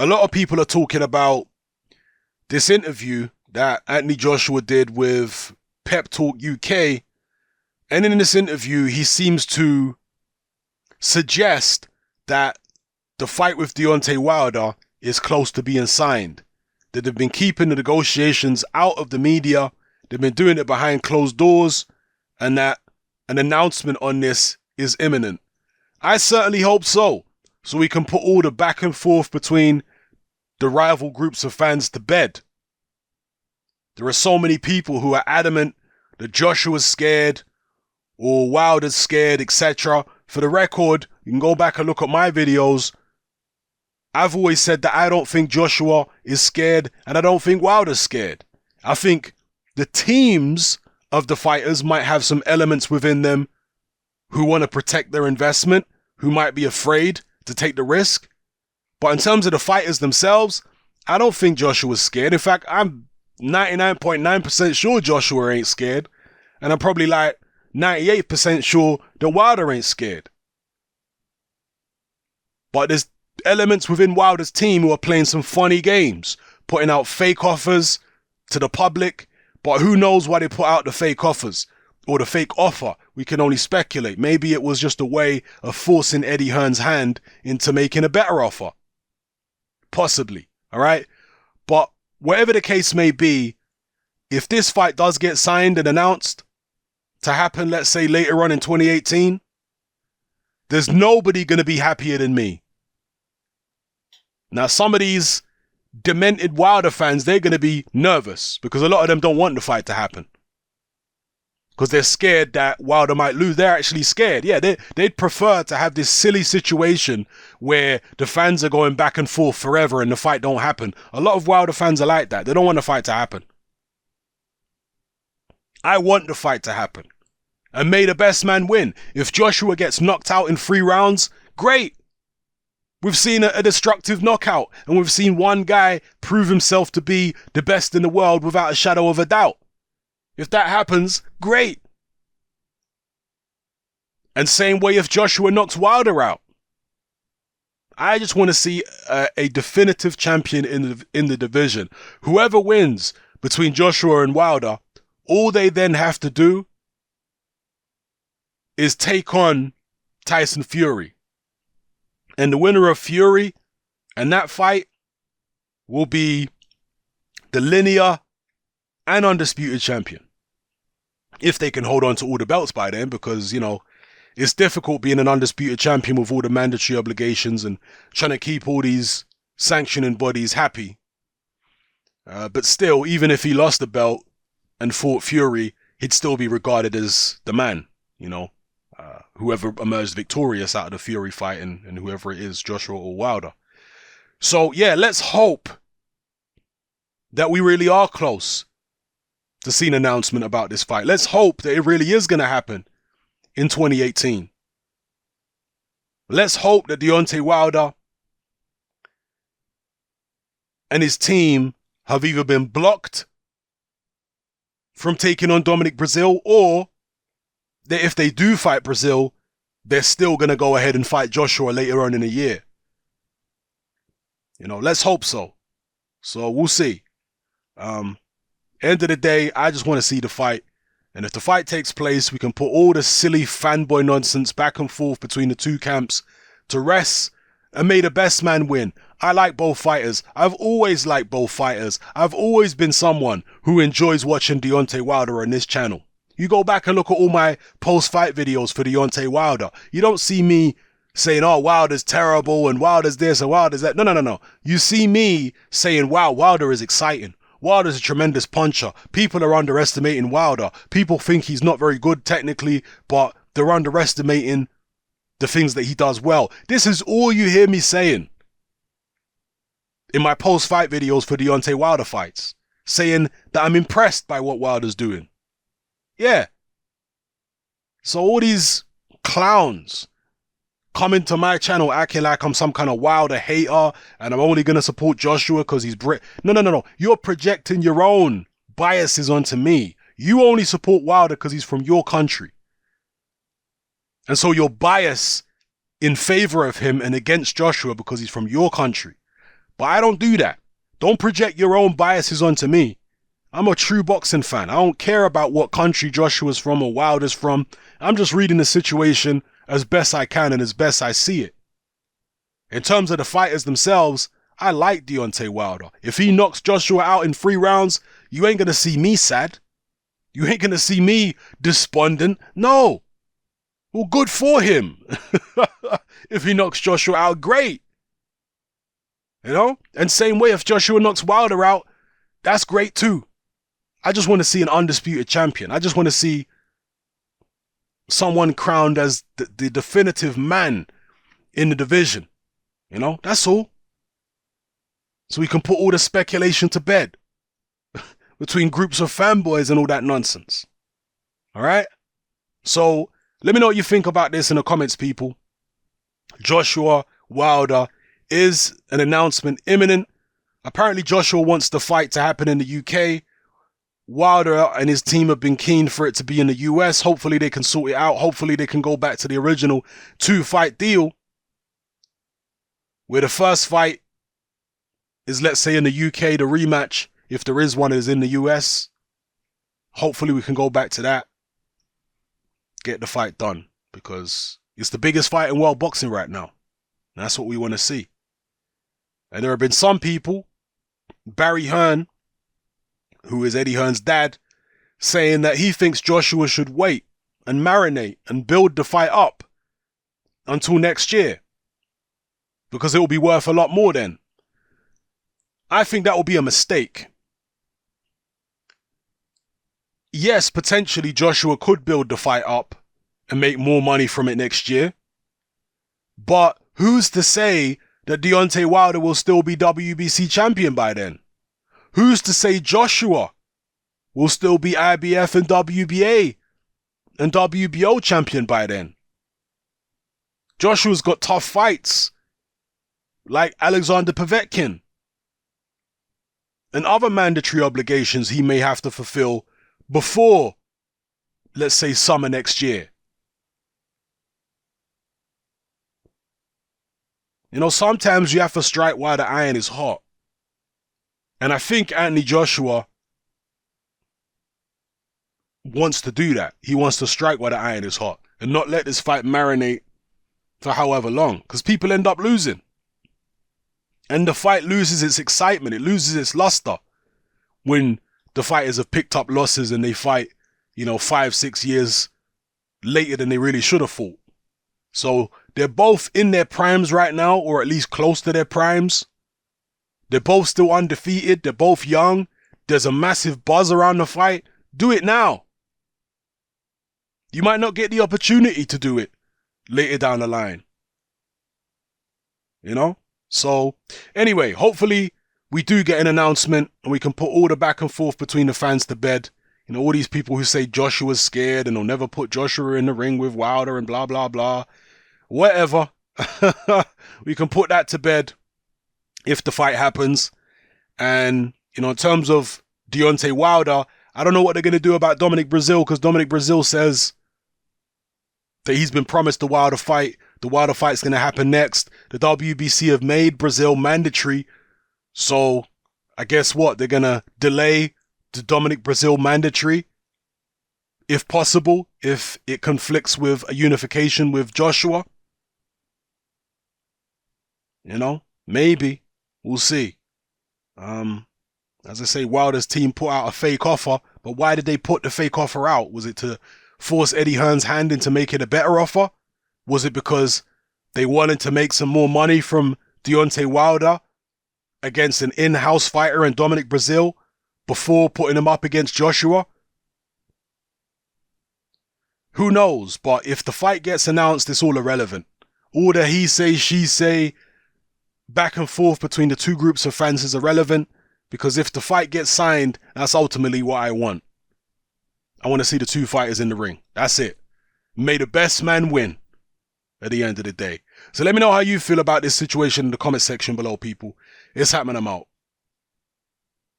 a lot of people are talking about this interview that Anthony Joshua did with Pep Talk UK. And in this interview, he seems to suggest that the fight with Deontay Wilder is close to being signed. That they've been keeping the negotiations out of the media. They've been doing it behind closed doors, and that an announcement on this is imminent. I certainly hope so we can put all the back and forth between the rival groups of fans to bed. There are so many people who are adamant that Joshua's scared or Wilder's scared, etc. For the record, you can go back and look at my videos. I've always said that I don't think Joshua is scared and I don't think Wilder's scared. I think the teams of the fighters might have some elements within them who want to protect their investment, who might be afraid to take the risk. But in terms of the fighters themselves, I don't think Joshua's scared. In fact, I'm 99.9% sure Joshua ain't scared. And I'm probably like 98% sure that Wilder ain't scared. But there's elements within Wilder's team who are playing some funny games, putting out fake offers to the public, but who knows why they put out the fake offers or the fake offer. We can only speculate. Maybe it was just a way of forcing Eddie Hearn's hand into making a better offer. Possibly. All right. But whatever the case may be, if this fight does get signed and announced to happen, let's say later on in 2018, there's nobody going to be happier than me. Now, some of these demented Wilder fans, they're going to be nervous because a lot of them don't want the fight to happen. Because they're scared that Wilder might lose. They're actually scared. Yeah, they'd prefer to have this silly situation where the fans are going back and forth forever and the fight don't happen. A lot of Wilder fans are like that. They don't want the fight to happen. I want the fight to happen. And may the best man win. If Joshua gets knocked out in 3 rounds, great. We've seen a destructive knockout, and we've seen one guy prove himself to be the best in the world without a shadow of a doubt. If that happens, great. And same way if Joshua knocks Wilder out. I just want to see a definitive champion in the division. Whoever wins between Joshua and Wilder, all they then have to do is take on Tyson Fury. And the winner of Fury and that fight will be the linear and undisputed champion. If they can hold on to all the belts by then, because, you know, it's difficult being an undisputed champion with all the mandatory obligations and trying to keep all these sanctioning bodies happy. But still, even if he lost the belt and fought Fury, he'd still be regarded as the man, you know. Whoever emerged victorious out of the Fury fight and whoever it is, Joshua or Wilder. So, yeah, let's hope that we really are close to see an announcement about this fight. Let's hope that it really is going to happen in 2018. Let's hope that Deontay Wilder and his team have either been blocked from taking on Dominic Breazeale, or that if they do fight Breazeale, they're still going to go ahead and fight Joshua later on in the year. You know, let's hope so. So we'll see. End of the day, I just want to see the fight. And if the fight takes place, we can put all the silly fanboy nonsense back and forth between the two camps to rest, and may the best man win. I like both fighters. I've always liked both fighters. I've always been someone who enjoys watching Deontay Wilder on this channel. You go back and look at all my post-fight videos for Deontay Wilder. You don't see me saying, oh, Wilder's terrible and Wilder's this and Wilder's that. No. You see me saying, wow, Wilder is exciting. Wilder's a tremendous puncher. People are underestimating Wilder. People think he's not very good technically, but they're underestimating the things that he does well. This is all you hear me saying in my post-fight videos for Deontay Wilder fights, saying that I'm impressed by what Wilder's doing. Yeah. So all these clowns coming to my channel acting like I'm some kind of Wilder hater and I'm only going to support Joshua because he's Brit. No. You're projecting your own biases onto me. You only support Wilder because he's from your country. And so your bias in favor of him and against Joshua because he's from your country. But I don't do that. Don't project your own biases onto me. I'm a true boxing fan. I don't care about what country Joshua's from or Wilder's from. I'm just reading the situation as best I can and as best I see it. In terms of the fighters themselves, I like Deontay Wilder. If he knocks Joshua out in 3 rounds, you ain't going to see me sad. You ain't going to see me despondent. No. Well, good for him. If he knocks Joshua out, great. You know? And same way, if Joshua knocks Wilder out, that's great too. I just want to see an undisputed champion. I just want to see someone crowned as the definitive man in the division. You know, that's all. So we can put all the speculation to bed between groups of fanboys and all that nonsense. All right? So let me know what you think about this in the comments, people. Joshua Wilder, is an announcement imminent? Apparently Joshua wants the fight to happen in the UK. Wilder and his team have been keen for it to be in the US. Hopefully they can sort it out. Hopefully they can go back to the original 2-fight deal, where the first fight is, let's say, in the UK. The rematch, if there is one, is in the US. Hopefully we can go back to that. Get the fight done, because it's the biggest fight in world boxing right now. And that's what we want to see. And there have been some people, Barry Hearn, who is Eddie Hearn's dad, saying that he thinks Joshua should wait and marinate and build the fight up until next year, because it will be worth a lot more then. I think that will be a mistake. Yes, potentially Joshua could build the fight up and make more money from it next year. But who's to say that Deontay Wilder will still be WBC champion by then? Who's to say Joshua will still be IBF and WBA and WBO champion by then? Joshua's got tough fights like Alexander Povetkin and other mandatory obligations he may have to fulfill before, let's say, summer next year. You know, sometimes you have to strike while the iron is hot. And I think Anthony Joshua wants to do that. He wants to strike while the iron is hot and not let this fight marinate for however long, because people end up losing. And the fight loses its excitement. It loses its luster when the fighters have picked up losses and they fight, 5-6 years later than they really should have fought. So they're both in their primes right now, or at least close to their primes. They're both still undefeated. They're both young. There's a massive buzz around the fight. Do it now. You might not get the opportunity to do it later down the line. So anyway, hopefully we do get an announcement and we can put all the back and forth between the fans to bed. All these people who say Joshua's scared and they'll never put Joshua in the ring with Wilder and blah, blah, blah. Whatever. We can put that to bed if the fight happens. And, in terms of Deontay Wilder, I don't know what they're going to do about Dominic Breazeale, because Dominic Breazeale says that he's been promised the Wilder fight. The Wilder fight's going to happen next. The WBC have made Breazeale mandatory. So I guess what? They're going to delay the Dominic Breazeale mandatory, if possible, if it conflicts with a unification with Joshua. Maybe. We'll see. As I say, Wilder's team put out a fake offer, but why did they put the fake offer out? Was it to force Eddie Hearn's hand into making a better offer? Was it because they wanted to make some more money from Deontay Wilder against an in-house fighter and Dominic Breazeale before putting him up against Joshua? Who knows? But if the fight gets announced, it's all irrelevant. All the he say, she say, back and forth between the two groups of fans is irrelevant, because if the fight gets signed, that's ultimately what I want. I want to see the two fighters in the ring. That's it. May the best man win at the end of the day. So let me know how you feel about this situation in the comment section below, people. It's happening. I'm out.